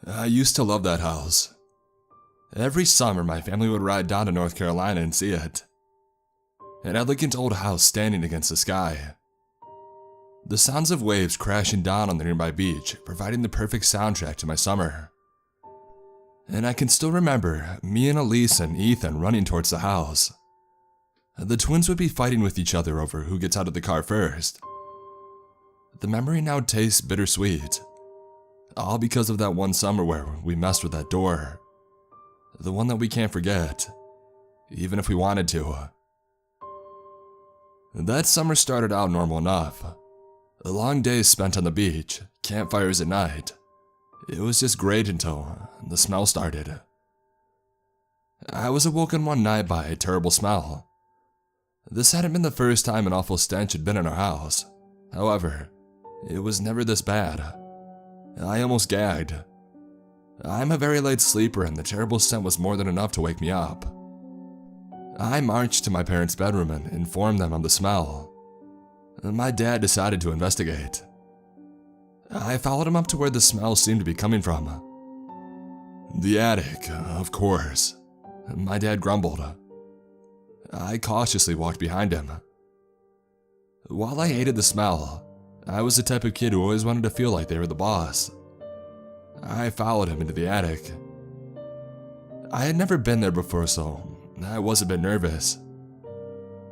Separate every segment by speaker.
Speaker 1: I used to love that house. Every summer, my family would ride down to North Carolina and see it. An elegant old house standing against the sky. The sounds of waves crashing down on the nearby beach, providing the perfect soundtrack to my summer. And I can still remember me and Elise and Ethan running towards the house. The twins would be fighting with each other over who gets out of the car first. The memory now tastes bittersweet. All because of that one summer where we messed with that door. The one that we can't forget, even if we wanted to. That summer started out normal enough. A long days spent on the beach, campfires at night. It was just great until the smell started. I was awoken one night by a terrible smell. This hadn't been the first time an awful stench had been in our house. However, it was never this bad. I almost gagged. I'm a very light sleeper and the terrible scent was more than enough to wake me up. I marched to my parents' bedroom and informed them of the smell. My dad decided to investigate. I followed him up to where the smell seemed to be coming from. The attic, of course. My dad grumbled. I cautiously walked behind him. While I hated the smell, I was the type of kid who always wanted to feel like they were the boss. I followed him into the attic. I had never been there before, so I was a bit nervous.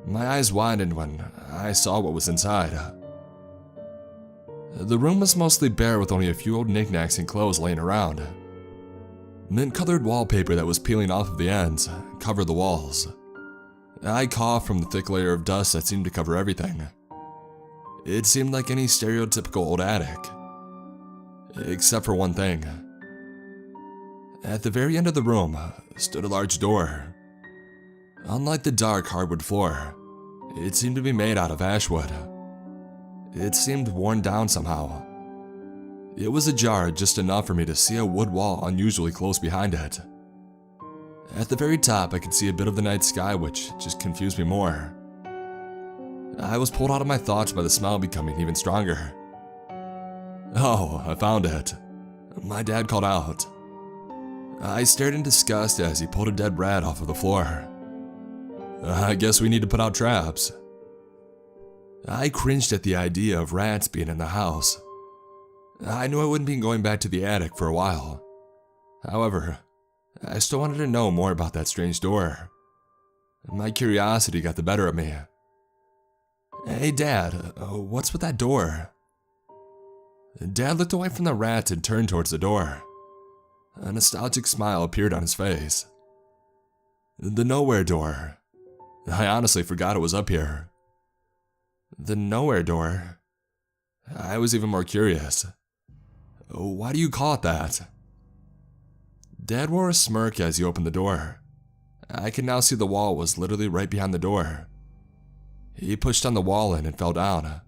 Speaker 1: My eyes widened when I saw what was inside. The room was mostly bare with only a few old knickknacks and clothes laying around. Mint-colored wallpaper that was peeling off of the ends covered the walls. I coughed from the thick layer of dust that seemed to cover everything. It seemed like any stereotypical old attic. Except for one thing. At the very end of the room stood a large door. Unlike the dark hardwood floor, it seemed to be made out of ash wood. It seemed worn down somehow. It was ajar just enough for me to see a wood wall unusually close behind it. At the very top, I could see a bit of the night sky, which just confused me more. I was pulled out of my thoughts by the smell becoming even stronger. "Oh, I found it," my dad called out. I stared in disgust as he pulled a dead rat off of the floor. "I guess we need to put out traps." I cringed at the idea of rats being in the house. I knew I wouldn't be going back to the attic for a while. However, I still wanted to know more about that strange door. My curiosity got the better of me. "Hey Dad, what's with that door?" Dad looked away from the rat and turned towards the door. A nostalgic smile appeared on his face. "The nowhere door. I honestly forgot it was up here." "The nowhere door?" I was even more curious. "Why do you call it that?" Dad wore a smirk as he opened the door. I could now see the wall was literally right behind the door. He pushed on the wall and it fell down.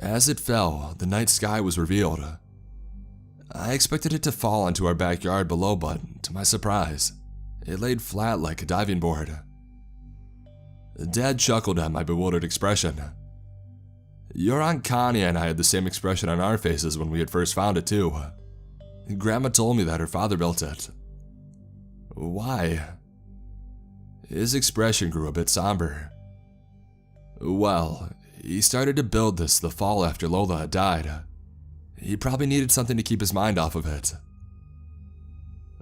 Speaker 1: As it fell, the night sky was revealed. I expected it to fall onto our backyard below, but to my surprise, it laid flat like a diving board. Dad chuckled at my bewildered expression. Your Aunt Connie and I had the same expression on our faces when we had first found it too. Grandma told me that her father built it. Why? His expression grew a bit somber. Well, he started to build this the fall after Lola had died. He probably needed something to keep his mind off of it.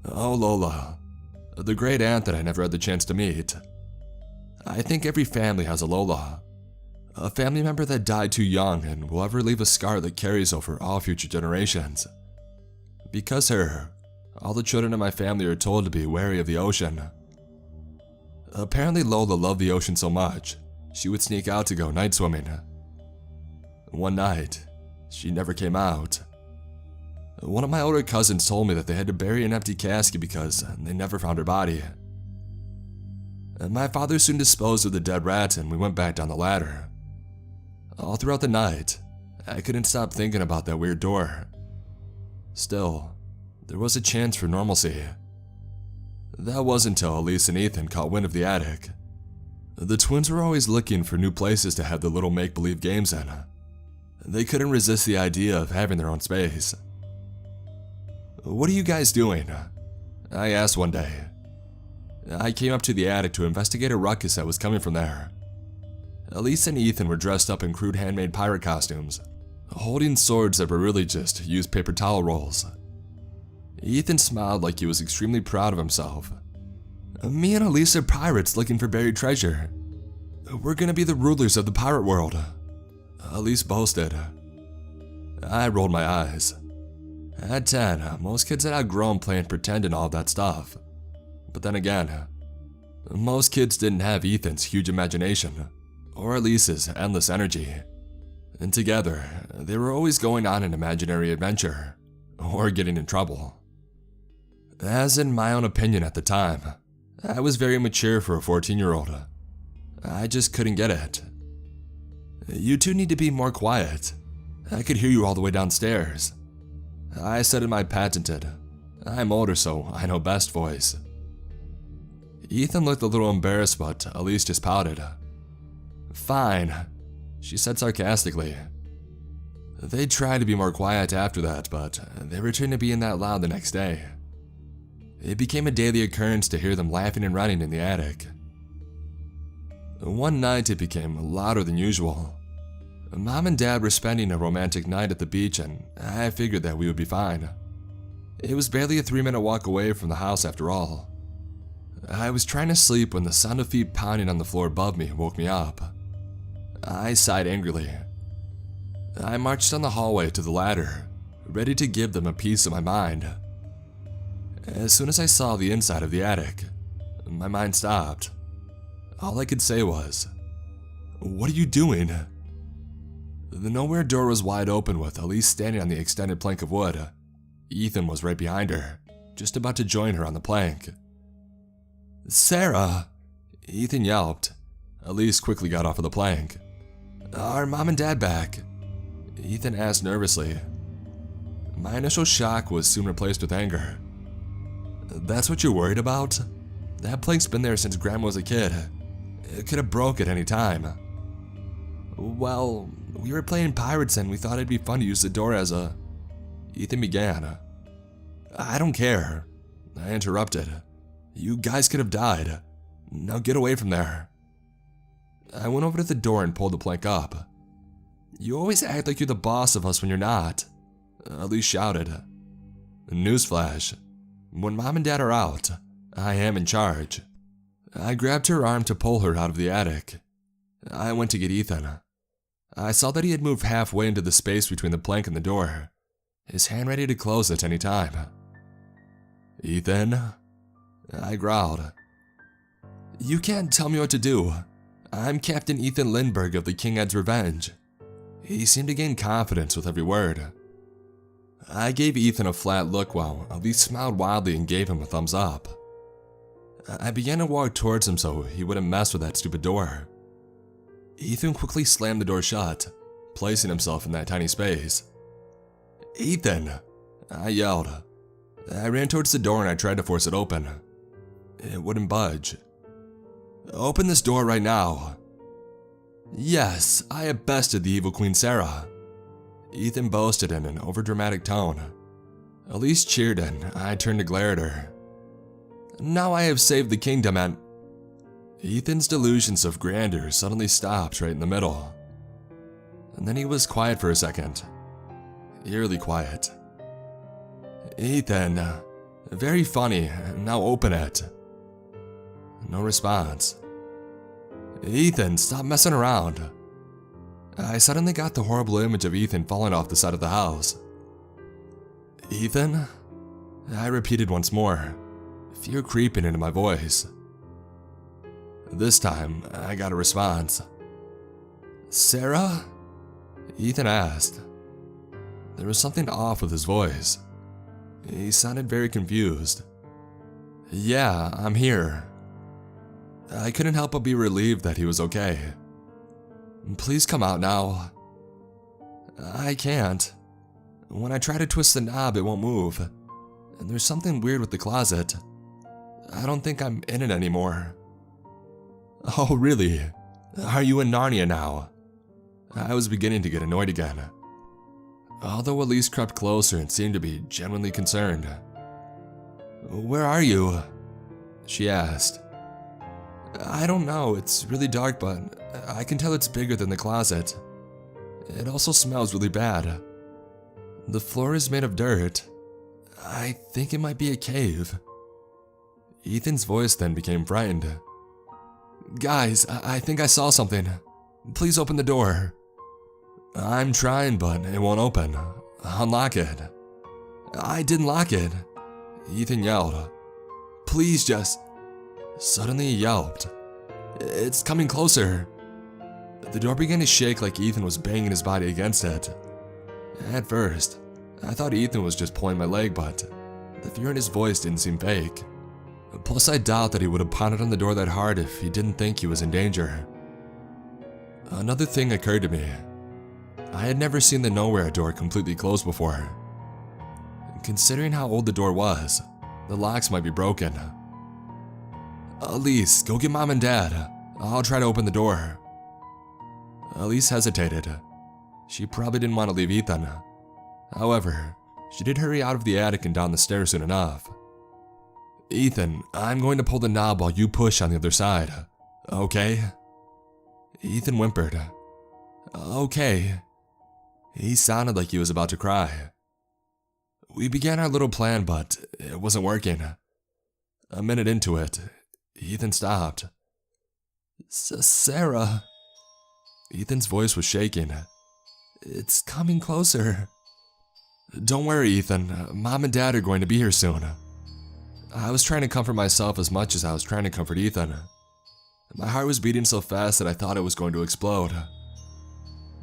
Speaker 1: Oh, Lola, the great aunt that I never had the chance to meet. I think every family has a Lola. A family member that died too young and will ever leave a scar that carries over all future generations. Because her, all the children in my family are told to be wary of the ocean. Apparently Lola loved the ocean so much, she would sneak out to go night swimming. One night, she never came out. One of my older cousins told me that they had to bury an empty casket because they never found her body. My father soon disposed of the dead rat and we went back down the ladder. All throughout the night, I couldn't stop thinking about that weird door. Still, there was a chance for normalcy. That wasn't until Elise and Ethan caught wind of the attic. The twins were always looking for new places to have their little make-believe games in. They couldn't resist the idea of having their own space. "What are you guys doing?" I asked one day. I came up to the attic to investigate a ruckus that was coming from there. Elise and Ethan were dressed up in crude handmade pirate costumes, holding swords that were really just used paper towel rolls. Ethan smiled like he was extremely proud of himself. "Me and Elise are pirates looking for buried treasure. We're gonna be the rulers of the pirate world," Elise boasted. I rolled my eyes. At 10, most kids had outgrown playing pretend and all that stuff. But then again, most kids didn't have Ethan's huge imagination, or Elise's endless energy. And together, they were always going on an imaginary adventure, or getting in trouble. As in my own opinion at the time, I was very mature for a 14-year-old. I just couldn't get it. "You two need to be more quiet. I could hear you all the way downstairs," I said in my patented, "I'm older so I know best" voice. Ethan looked a little embarrassed, but Elise just pouted. "Fine," she said sarcastically. They tried to be more quiet after that, but they returned to being that loud the next day. It became a daily occurrence to hear them laughing and running in the attic. One night it became louder than usual. Mom and Dad were spending a romantic night at the beach, and I figured that we would be fine. It was barely a 3-minute walk away from the house after all. I was trying to sleep when the sound of feet pounding on the floor above me woke me up. I sighed angrily. I marched down the hallway to the ladder, ready to give them a piece of my mind. As soon as I saw the inside of the attic, my mind stopped. All I could say was, "What are you doing?" The nowhere door was wide open with Elise standing on the extended plank of wood. Ethan was right behind her, just about to join her on the plank. "Sarah!" Ethan yelped. Elise quickly got off of the plank. "Are Mom and Dad back?" Ethan asked nervously. My initial shock was soon replaced with anger. "That's what you're worried about? That plank's been there since Grandma was a kid. It could have broke at any time." "Well, we were playing pirates and we thought it'd be fun to use the door as a..." Ethan began. "I don't care," I interrupted. "You guys could have died. Now get away from there." I went over to the door and pulled the plank up. "You always act like you're the boss of us when you're not," Elise shouted. Newsflash. When Mom and Dad are out, I am in charge. I grabbed her arm to pull her out of the attic. I went to get Ethan. I saw that he had moved halfway into the space between the plank and the door, his hand ready to close at any time. "Ethan?" I growled. "You can't tell me what to do. I'm Captain Ethan Lindbergh of the King Ed's Revenge." He seemed to gain confidence with every word. I gave Ethan a flat look while Elise smiled wildly and gave him a thumbs up. I began to walk towards him so he wouldn't mess with that stupid door. Ethan quickly slammed the door shut, placing himself in that tiny space. "Ethan!" I yelled. I ran towards the door and I tried to force it open. It wouldn't budge. "Open this door right now." "Yes, I have bested the evil Queen Sarah," Ethan boasted in an overdramatic tone. Elise cheered and I turned to glare at her. "Now I have saved the kingdom and..." Ethan's delusions of grandeur suddenly stopped right in the middle. And then he was quiet for a second. Eerily quiet. "Ethan, very funny, now open it." No response. "Ethan, stop messing around." I suddenly got the horrible image of Ethan falling off the side of the house. "Ethan?" I repeated once more, fear creeping into my voice. This time, I got a response. "Sarah?" Ethan asked. There was something off with his voice. He sounded very confused. "Yeah, I'm here." I couldn't help but be relieved that he was okay. "Please come out now." "I can't. When I try to twist the knob, it won't move. And there's something weird with the closet. I don't think I'm in it anymore." "Oh, really? Are you in Narnia now?" I was beginning to get annoyed again. although Elise crept closer and seemed to be genuinely concerned. "Where are you?" she asked. "I don't know, it's really dark, but I can tell it's bigger than the closet. It also smells really bad. The floor is made of dirt. I think it might be a cave." Ethan's voice then became frightened. "Guys, I think I saw something. Please open the door." "I'm trying, but it won't open. Unlock it." "I didn't lock it," Ethan yelled. "Please just..." Suddenly he yelped. "It's coming closer." The door began to shake like Ethan was banging his body against it. At first, I thought Ethan was just pulling my leg, but the fear in his voice didn't seem fake. Plus, I doubt that he would have pounded on the door that hard if he didn't think he was in danger. Another thing occurred to me. I had never seen the nowhere door completely closed before. Considering how old the door was, the locks might be broken. "Elise, go get Mom and Dad. I'll try to open the door." Elise hesitated. She probably didn't want to leave Ethan. However, she did hurry out of the attic and down the stairs soon enough. "Ethan, I'm going to pull the knob while you push on the other side, okay?" Ethan whimpered. "Okay." He sounded like he was about to cry. We began our little plan, but it wasn't working. A minute into it, Ethan stopped. "Sarah." Ethan's voice was shaking. "It's coming closer." "Don't worry, Ethan. Mom and Dad are going to be here soon." I was trying to comfort myself as much as I was trying to comfort Ethan. My heart was beating so fast that I thought it was going to explode.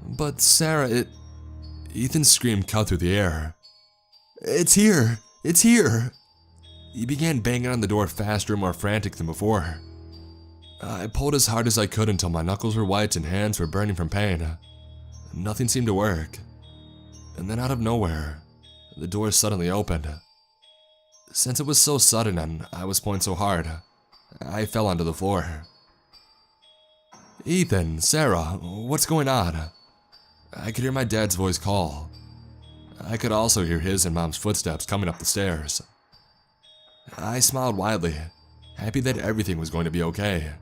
Speaker 1: "But Sarah, Ethan's scream cut through the air. "It's here! It's here!" He began banging on the door faster and more frantic than before. I pulled as hard as I could until my knuckles were white and hands were burning from pain. Nothing seemed to work. And then out of nowhere, the door suddenly opened. Since it was so sudden and I was pulling so hard, I fell onto the floor. "Ethan, Sarah, what's going on?" I could hear my dad's voice call. I could also hear his and Mom's footsteps coming up the stairs. I smiled widely, happy that everything was going to be okay.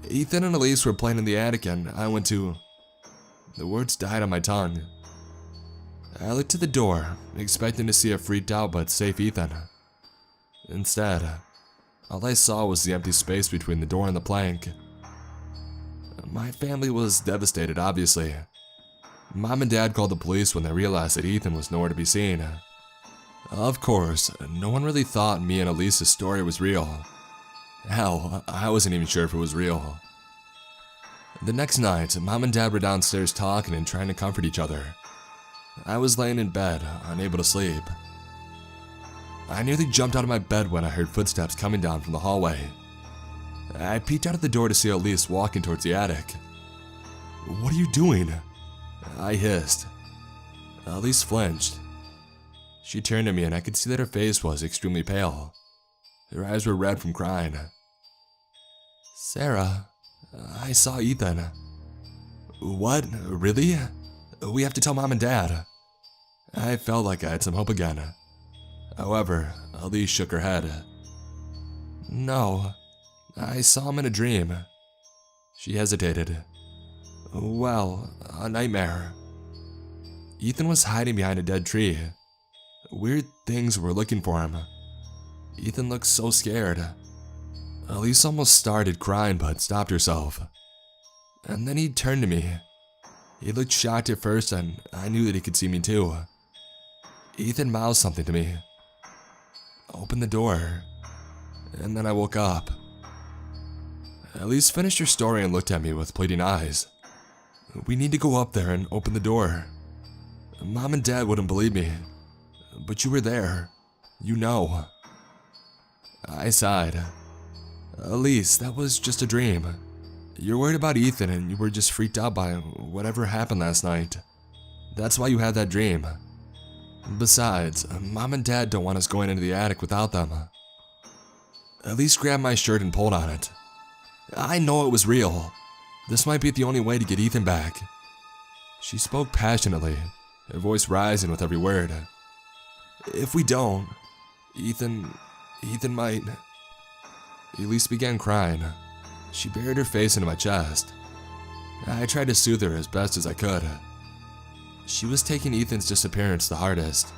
Speaker 1: Ethan and Elise were playing in the attic and I went to... The words died on my tongue. I looked to the door, expecting to see a freaked out but safe Ethan. Instead, all I saw was the empty space between the door and the plank. My family was devastated, obviously. Mom and Dad called the police when they realized that Ethan was nowhere to be seen. Of course, no one really thought me and Elise's story was real. Hell, I wasn't even sure if it was real. The next night, Mom and Dad were downstairs talking and trying to comfort each other. I was laying in bed, unable to sleep. I nearly jumped out of my bed when I heard footsteps coming down from the hallway. I peeked out of the door to see Elise walking towards the attic. "What are you doing?" I hissed. Elise flinched. She turned to me and I could see that her face was extremely pale. Her eyes were red from crying. "Sarah, I saw Ethan." "What? Really? We have to tell Mom and Dad." I felt like I had some hope again. However, Elise shook her head. "No, I saw him in a dream." She hesitated. "Well, a nightmare." Ethan was hiding behind a dead tree. Weird things were looking for him. Ethan looked so scared. Elise almost started crying but stopped herself. And then he turned to me. He looked shocked at first and I knew that he could see me too. Ethan mouthed something to me. "Open the door." And then I woke up. Elise finished her story and looked at me with pleading eyes. "We need to go up there and open the door. Mom and Dad wouldn't believe me. But you were there. You know." I sighed. "Elise, that was just a dream. You're worried about Ethan and you were just freaked out by whatever happened last night. That's why you had that dream. Besides, Mom and Dad don't want us going into the attic without them." Elise grabbed my shirt and pulled on it. "I know it was real. This might be the only way to get Ethan back." She spoke passionately, her voice rising with every word. "If we don't, Ethan might." Elise began crying. She buried her face into my chest. I tried to soothe her as best as I could. She was taking Ethan's disappearance the hardest.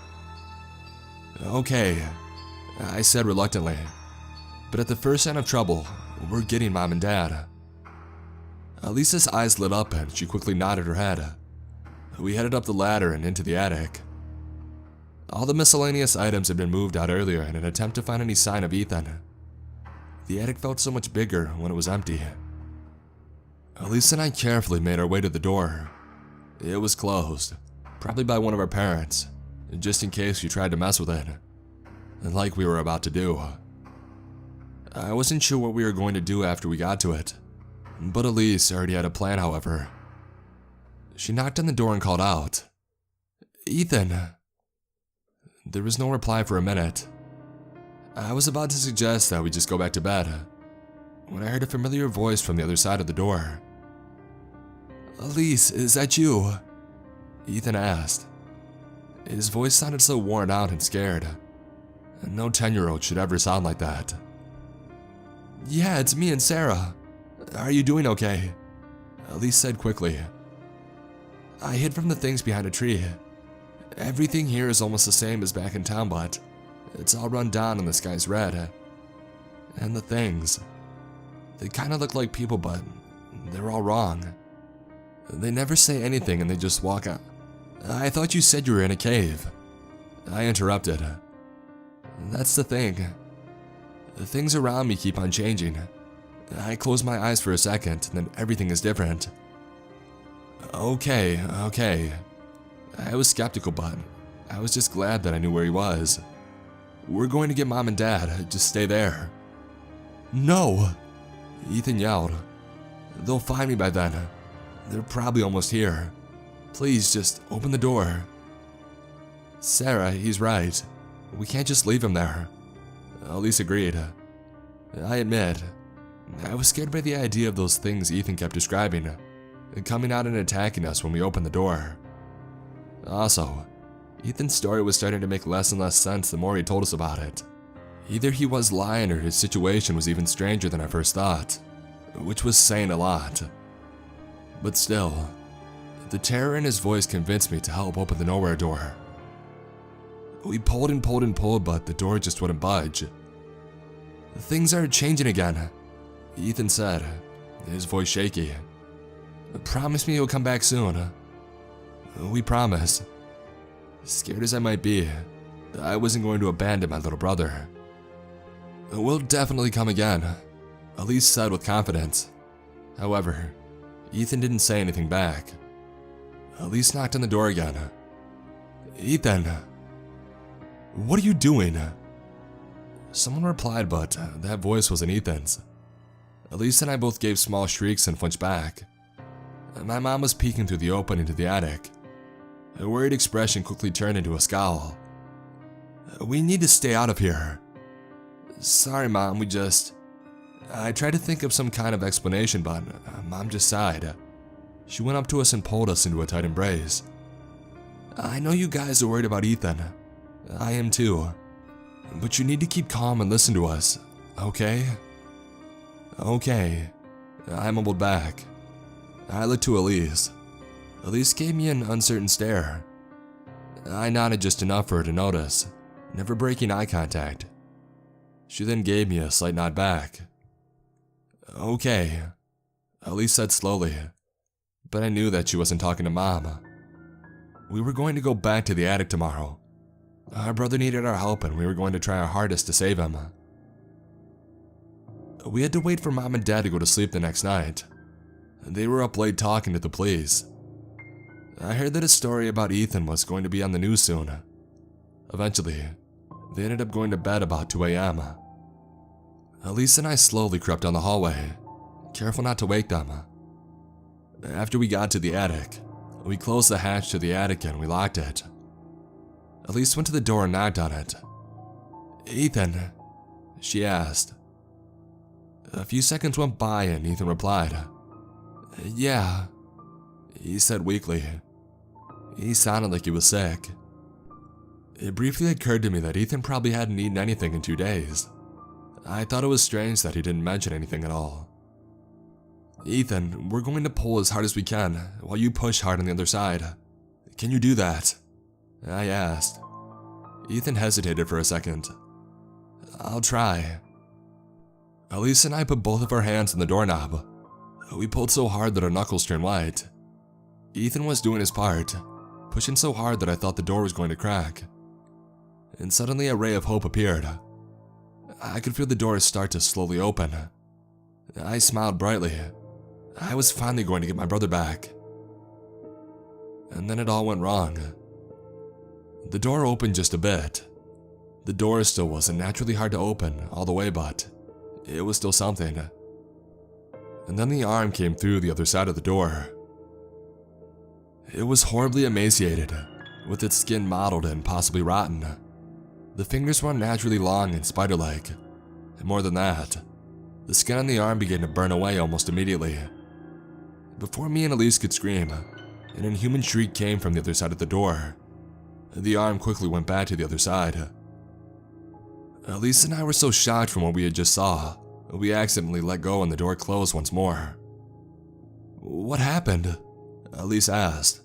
Speaker 1: "Okay," I said reluctantly, "but at the first sign of trouble, we're getting Mom and Dad." Elisa's eyes lit up and she quickly nodded her head. We headed up the ladder and into the attic. All the miscellaneous items had been moved out earlier in an attempt to find any sign of Ethan. The attic felt so much bigger when it was empty. Elisa and I carefully made our way to the door. It was closed, probably by one of our parents, just in case you tried to mess with it, like we were about to do. I wasn't sure what we were going to do after we got to it, but Elise already had a plan, however. She knocked on the door and called out, "Ethan!" There was no reply for a minute. I was about to suggest that we just go back to bed, when I heard a familiar voice from the other side of the door. "Elise, is that you?" Ethan asked. His voice sounded so worn out and scared. No 10-year-old should ever sound like that. "Yeah, it's me and Sarah. Are you doing okay?" Elise said quickly. "I hid from the things behind a tree. Everything here is almost the same as back in town, but it's all run down and the sky's red. And the things, they kind of look like people, but they're all wrong. They never say anything and they just walk out." "I thought you said you were in a cave." I interrupted. "That's the thing. The things around me keep on changing. I close my eyes for a second and then everything is different." Okay. I was skeptical, but I was just glad that I knew where he was. "We're going to get Mom and Dad. Just stay there." "No!" Ethan yelled. "They'll find me by then. They're probably almost here. Please, just open the door." "Sarah, he's right. We can't just leave him there." Elise agreed. I admit, I was scared by the idea of those things Ethan kept describing, coming out and attacking us when we opened the door. Also, Ethan's story was starting to make less and less sense the more he told us about it. Either he was lying or his situation was even stranger than I first thought, which was saying a lot. But still, the terror in his voice convinced me to help open the nowhere door. We pulled and pulled and pulled, but the door just wouldn't budge. "Things are changing again," Ethan said, his voice shaky. "Promise me you'll come back soon." "We promise." Scared as I might be, I wasn't going to abandon my little brother. "We'll definitely come again," Elise said with confidence. However, Ethan didn't say anything back. Elise knocked on the door again. "Ethan, what are you doing?" Someone replied, but that voice wasn't Ethan's. Elise and I both gave small shrieks and flinched back. My mom was peeking through the opening to the attic. Her worried expression quickly turned into a scowl. "We need to stay out of here." "Sorry, Mom, I tried to think of some kind of explanation, but Mom just sighed. She went up to us and pulled us into a tight embrace. "I know you guys are worried about Ethan. I am too. But you need to keep calm and listen to us, okay?" "Okay," I mumbled back. I looked to Elise. Elise gave me an uncertain stare. I nodded just enough for her to notice, never breaking eye contact. She then gave me a slight nod back. "Okay," Elise said slowly, but I knew that she wasn't talking to Mom. We were going to go back to the attic tomorrow. Our brother needed our help and we were going to try our hardest to save him. We had to wait for Mom and Dad to go to sleep the next night. They were up late talking to the police. I heard that a story about Ethan was going to be on the news soon. Eventually, they ended up going to bed about 2 a.m. Elise and I slowly crept down the hallway, careful not to wake them. After we got to the attic, we closed the hatch to the attic and we locked it. Elise went to the door and knocked on it. "Ethan?" she asked. A few seconds went by and Ethan replied. "Yeah," he said weakly. He sounded like he was sick. It briefly occurred to me that Ethan probably hadn't eaten anything in 2 days. I thought it was strange that he didn't mention anything at all. Ethan, we're going to pull as hard as we can while you push hard on the other side. Can you do that? I asked. Ethan hesitated for a second. I'll try. Alicia and I put both of our hands on the doorknob. We pulled so hard that our knuckles turned white. Ethan was doing his part, pushing so hard that I thought the door was going to crack. And suddenly a ray of hope appeared. I could feel the door start to slowly open. I smiled brightly. I was finally going to get my brother back. And then it all went wrong. The door opened just a bit. The door still wasn't naturally hard to open all the way, but it was still something. And then the arm came through the other side of the door. It was horribly emaciated, with its skin mottled and possibly rotten. The fingers were unnaturally long and spider-like. And more than that, the skin on the arm began to burn away almost immediately. Before me and Elise could scream, an inhuman shriek came from the other side of the door. The arm quickly went back to the other side. Elise and I were so shocked from what we had just saw, we accidentally let go and the door closed once more. What happened? Elise asked.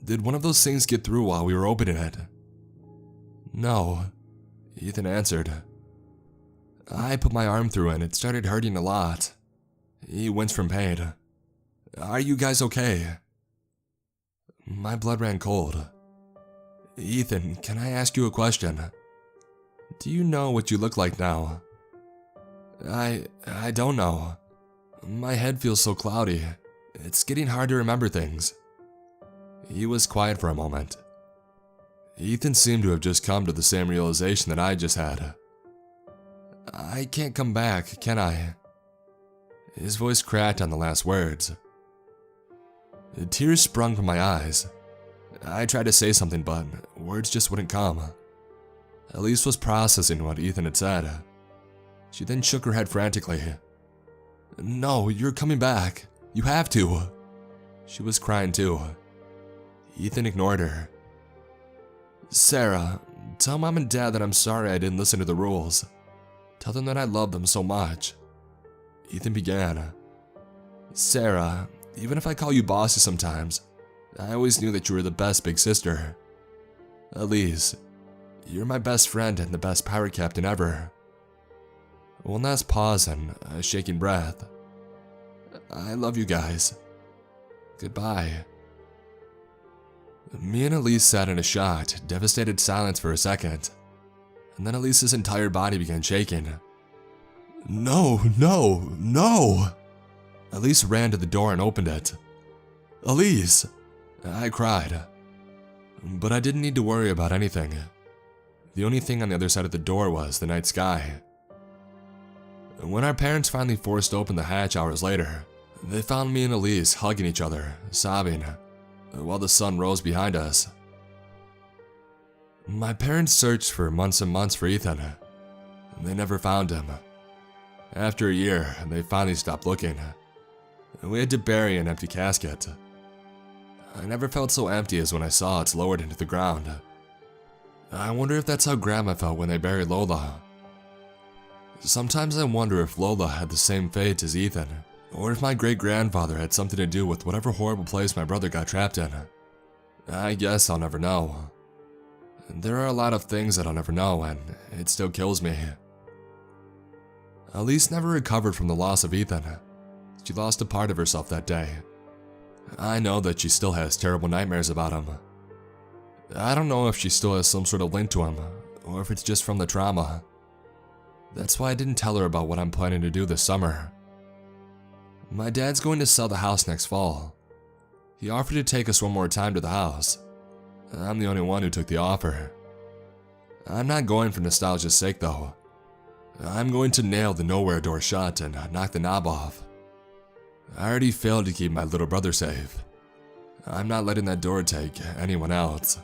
Speaker 1: Did one of those things get through while we were opening it? No, Ethan answered. I put my arm through and it started hurting a lot. He winced from pain. Are you guys okay? My blood ran cold. Ethan, can I ask you a question? Do you know what you look like now? I don't know. My head feels so cloudy. It's getting hard to remember things. He was quiet for a moment. Ethan seemed to have just come to the same realization that I just had. I can't come back, can I? His voice cracked on the last words. Tears sprung from my eyes. I tried to say something, but words just wouldn't come. Elise was processing what Ethan had said. She then shook her head frantically. No, you're coming back. You have to. She was crying too. Ethan ignored her. Sarah, tell Mom and Dad that I'm sorry I didn't listen to the rules. Tell them that I love them so much. Ethan began. Sarah, even if I call you bossy sometimes, I always knew that you were the best big sister. Elise, you're my best friend and the best pirate captain ever. One last pause and a shaking breath. I love you guys. Goodbye. Me and Elise sat in a shocked, devastated silence for a second, and then Elise's entire body began shaking. No, no, no! Elise ran to the door and opened it. Elise! I cried. But I didn't need to worry about anything. The only thing on the other side of the door was the night sky. When our parents finally forced open the hatch hours later, they found me and Elise hugging each other, sobbing, while the sun rose behind us. My parents searched for months and months for Ethan. They never found him. After a year, they finally stopped looking. We had to bury an empty casket. I never felt so empty as when I saw it lowered into the ground. I wonder if that's how Grandma felt when they buried Lola. Sometimes I wonder if Lola had the same fate as Ethan, or if my great-grandfather had something to do with whatever horrible place my brother got trapped in. I guess I'll never know. There are a lot of things that I'll never know, and it still kills me. Elise never recovered from the loss of Ethan. She lost a part of herself that day. I know that she still has terrible nightmares about him. I don't know if she still has some sort of link to him, or if it's just from the trauma. That's why I didn't tell her about what I'm planning to do this summer. My dad's going to sell the house next fall. He offered to take us one more time to the house. I'm the only one who took the offer. I'm not going for nostalgia's sake though. I'm going to nail the nowhere door shut and knock the knob off. I already failed to keep my little brother safe. I'm not letting that door take anyone else.